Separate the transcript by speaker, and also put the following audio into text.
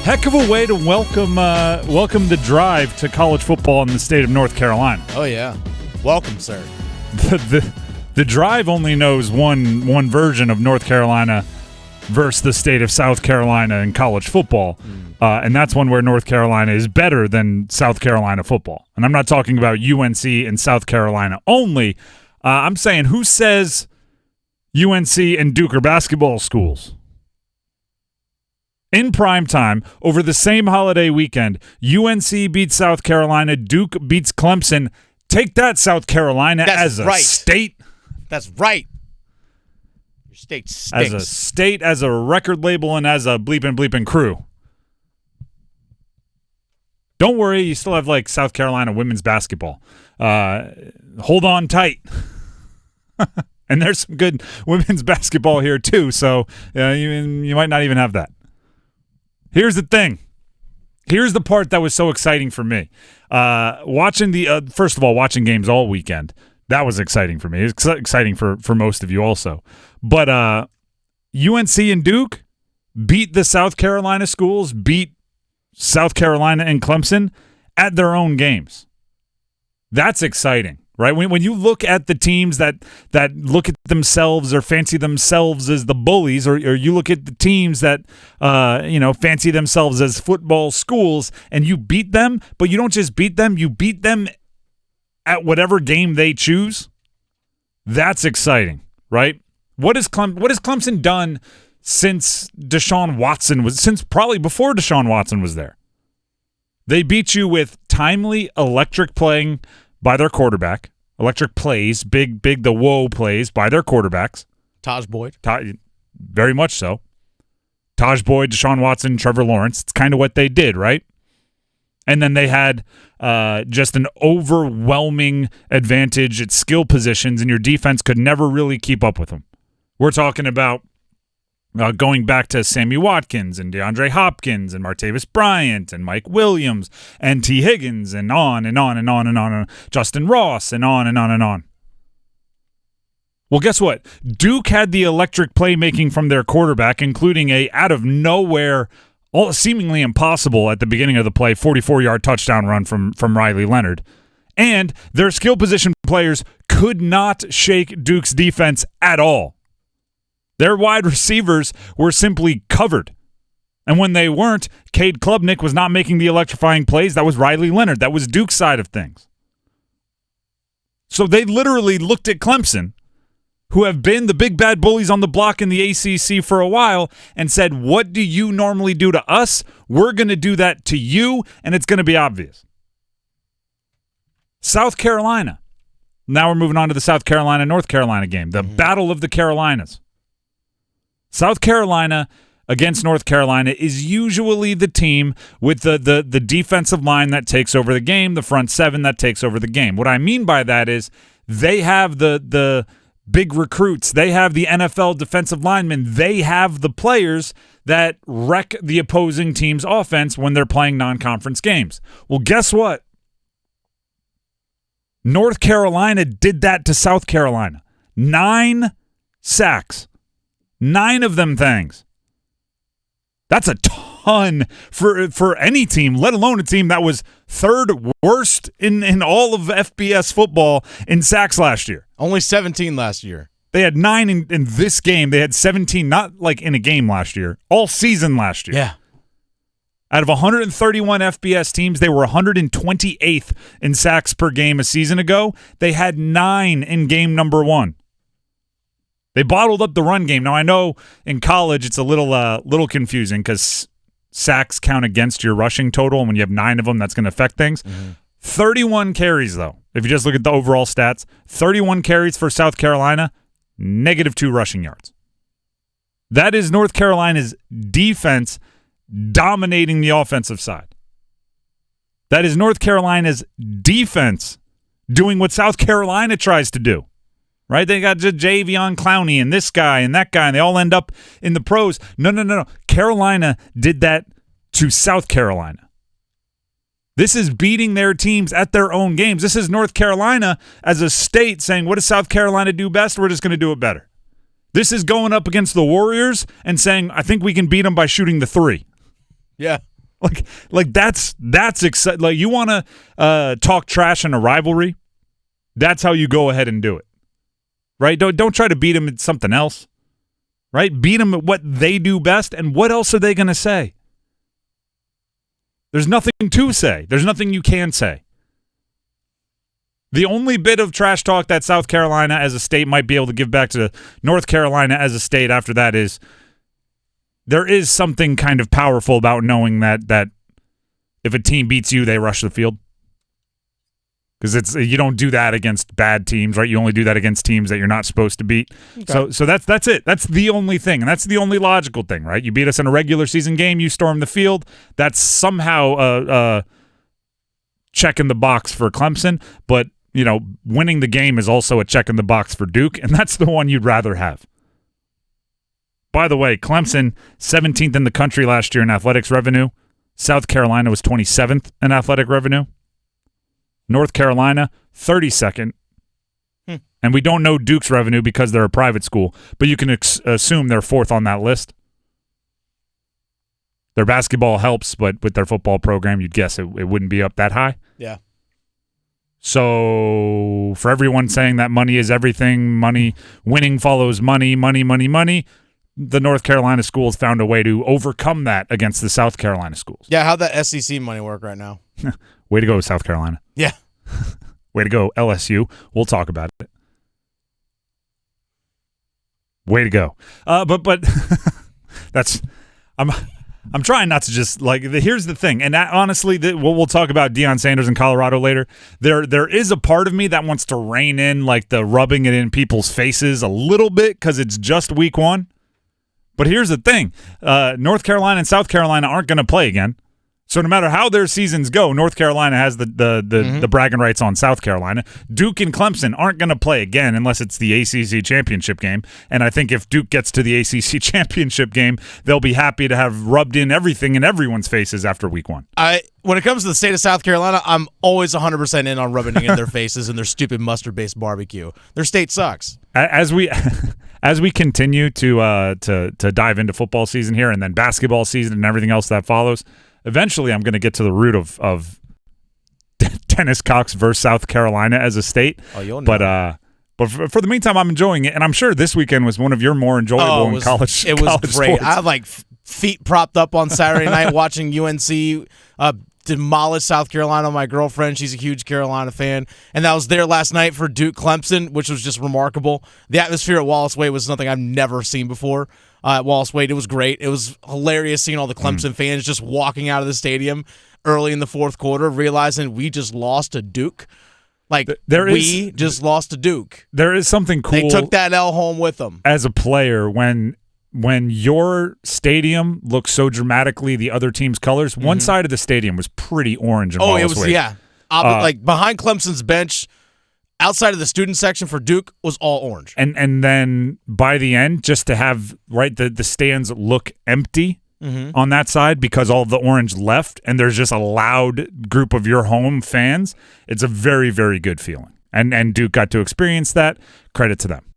Speaker 1: Heck of a way to welcome the drive to college football in the state of North Carolina.
Speaker 2: Oh, yeah. Welcome, sir.
Speaker 1: The drive only knows one version of North Carolina versus the state of South Carolina in college football, and that's one where North Carolina is better than South Carolina football. And I'm not talking about UNC and South Carolina only. I'm saying, who says UNC and Duke are basketball schools? In prime time, over the same holiday weekend, UNC beats South Carolina, Duke beats Clemson. Take that, South Carolina, as a state.
Speaker 2: That's right. Your state stinks.
Speaker 1: As a state, as a record label, and as a bleeping crew. Don't worry, you still have like South Carolina women's basketball. Hold on tight. And there's some good women's basketball here too, so you might not even have that. Here's the thing. Here's the part that was so exciting for me. Watching first of all, watching games all weekend. That was exciting for me. It's exciting for most of you also. But UNC and Duke beat the South Carolina schools, beat South Carolina and Clemson at their own games. That's exciting, right? When you look at the teams that look at themselves or fancy themselves as the bullies, or you look at the teams that fancy themselves as football schools, and you beat them, but you don't just beat them, you beat them at whatever game they choose. That's exciting, right? What has Clemson done since Deshaun Watson since probably before Deshaun Watson was there? They beat you with timely electric playing by their quarterback. Electric plays, big the whoa plays by their quarterbacks.
Speaker 2: Taj Boyd.
Speaker 1: Very much so. Taj Boyd, Deshaun Watson, Trevor Lawrence. It's kind of what they did, right? And then they had just an overwhelming advantage at skill positions, and your defense could never really keep up with them. We're talking about going back to Sammy Watkins and DeAndre Hopkins and Martavis Bryant and Mike Williams and T. Higgins and on and on and on and on, and Justin Ross and on and on and on. Well, guess what? Duke had the electric playmaking from their quarterback, including a out of nowhere, seemingly impossible at the beginning of the play, 44-yard touchdown run from Riley Leonard. And their skill position players could not shake Duke's defense at all. Their wide receivers were simply covered. And when they weren't, Cade Klubnik was not making the electrifying plays. That was Riley Leonard. That was Duke's side of things. So they literally looked at Clemson, who have been the big bad bullies on the block in the ACC for a while, and said, what do you normally do to us? We're going to do that to you, and it's going to be obvious. South Carolina. Now we're moving on to the South Carolina-North Carolina game, the Battle of the Carolinas. South Carolina against North Carolina is usually the team with the defensive line that takes over the game, the front seven that takes over the game. What I mean by that is they have the big recruits. They have the NFL defensive linemen. They have the players that wreck the opposing team's offense when they're playing non-conference games. Well, guess what? North Carolina did that to South Carolina. 9 sacks. 9 of them things. That's a ton for any team, let alone a team that was third worst in all of FBS football in sacks last year.
Speaker 2: Only 17 last year.
Speaker 1: They had 9 in this game. They had 17, not like in a game last year, all season last year.
Speaker 2: Yeah.
Speaker 1: Out of 131 FBS teams, they were 128th in sacks per game a season ago. They had 9 in game number 1. They bottled up the run game. Now, I know in college it's a little confusing because sacks count against your rushing total, and when you have 9 of them, that's going to affect things. 31 carries, though. If you just look at the overall stats, 31 carries for South Carolina, -2 rushing yards. That is North Carolina's defense dominating the offensive side. That is North Carolina's defense doing what South Carolina tries to do. Right? They got Javion Clowney and this guy and that guy, and they all end up in the pros. No. Carolina did that to South Carolina. This is beating their teams at their own games. This is North Carolina as a state saying, what does South Carolina do best? We're just going to do it better. This is going up against the Warriors and saying, I think we can beat them by shooting the 3.
Speaker 2: Yeah.
Speaker 1: Like that's exciting. Like you want to talk trash in a rivalry, that's how you go ahead and do it, right? Don't try to beat them at something else, right? Beat them at what they do best, and what else are they going to say? There's nothing to say. There's nothing you can say. The only bit of trash talk that South Carolina as a state might be able to give back to North Carolina as a state after that is there is something kind of powerful about knowing that if a team beats you, they rush the field. Because you don't do that against bad teams, right? You only do that against teams that you're not supposed to beat. Okay. So that's it. That's the only thing, and that's the only logical thing, right? You beat us in a regular season game, you storm the field. That's somehow check in the box for Clemson, but winning the game is also a check in the box for Duke, and that's the one you'd rather have. By the way, Clemson, 17th in the country last year in athletics revenue. South Carolina was 27th in athletic revenue. North Carolina, 32nd. And we don't know Duke's revenue because they're a private school, but you can assume they're fourth on that list. Their basketball helps, but with their football program, you'd guess it wouldn't be up that high.
Speaker 2: Yeah.
Speaker 1: So for everyone saying that money is everything, winning follows money, the North Carolina schools found a way to overcome that against the South Carolina schools.
Speaker 2: Yeah, how'd that SEC money work right now?
Speaker 1: Way to go, South Carolina.
Speaker 2: Yeah.
Speaker 1: Way to go, LSU. We'll talk about it. Way to go. But that's I'm trying not to just here's the thing, and that, honestly, we'll talk about Deion Sanders in Colorado later. There is a part of me that wants to rein in the rubbing it in people's faces a little bit because it's just week one. But here's the thing: North Carolina and South Carolina aren't going to play again. So no matter how their seasons go, North Carolina has the bragging rights on South Carolina. Duke and Clemson aren't going to play again unless it's the ACC championship game. And I think if Duke gets to the ACC championship game, they'll be happy to have rubbed in everything in everyone's faces after week one.
Speaker 2: When it comes to the state of South Carolina, I'm always 100% in on rubbing it in their faces and their stupid mustard-based barbecue. Their state sucks.
Speaker 1: As we continue to dive into football season here and then basketball season and everything else that follows, eventually I'm going to get to the root of Dennis Cox versus South Carolina as a state.
Speaker 2: Oh, you'll know.
Speaker 1: But for the meantime, I'm enjoying it, and I'm sure this weekend was one of your more enjoyable in college.
Speaker 2: It was
Speaker 1: college
Speaker 2: great.
Speaker 1: sports.
Speaker 2: I had feet propped up on Saturday night watching UNC demolish South Carolina. My girlfriend, she's a huge Carolina fan, and that was there last night for Duke Clemson, which was just remarkable. The atmosphere at Wallace Wade was something I've never seen before. At Wallace Wade, it was great. It was hilarious seeing all the Clemson fans just walking out of the stadium early in the fourth quarter, realizing we just lost to Duke. Just lost to Duke.
Speaker 1: There is something cool.
Speaker 2: They took that L home with them.
Speaker 1: As a player, when your stadium looks so dramatically the other team's colors, one side of the stadium was pretty orange.
Speaker 2: It was, yeah. Behind Clemson's bench, outside of the student section for Duke was all orange.
Speaker 1: And then by the end, just to have the stands look empty on that side because all of the orange left and there's just a loud group of your home fans, it's a very, very good feeling. And Duke got to experience that. Credit to them.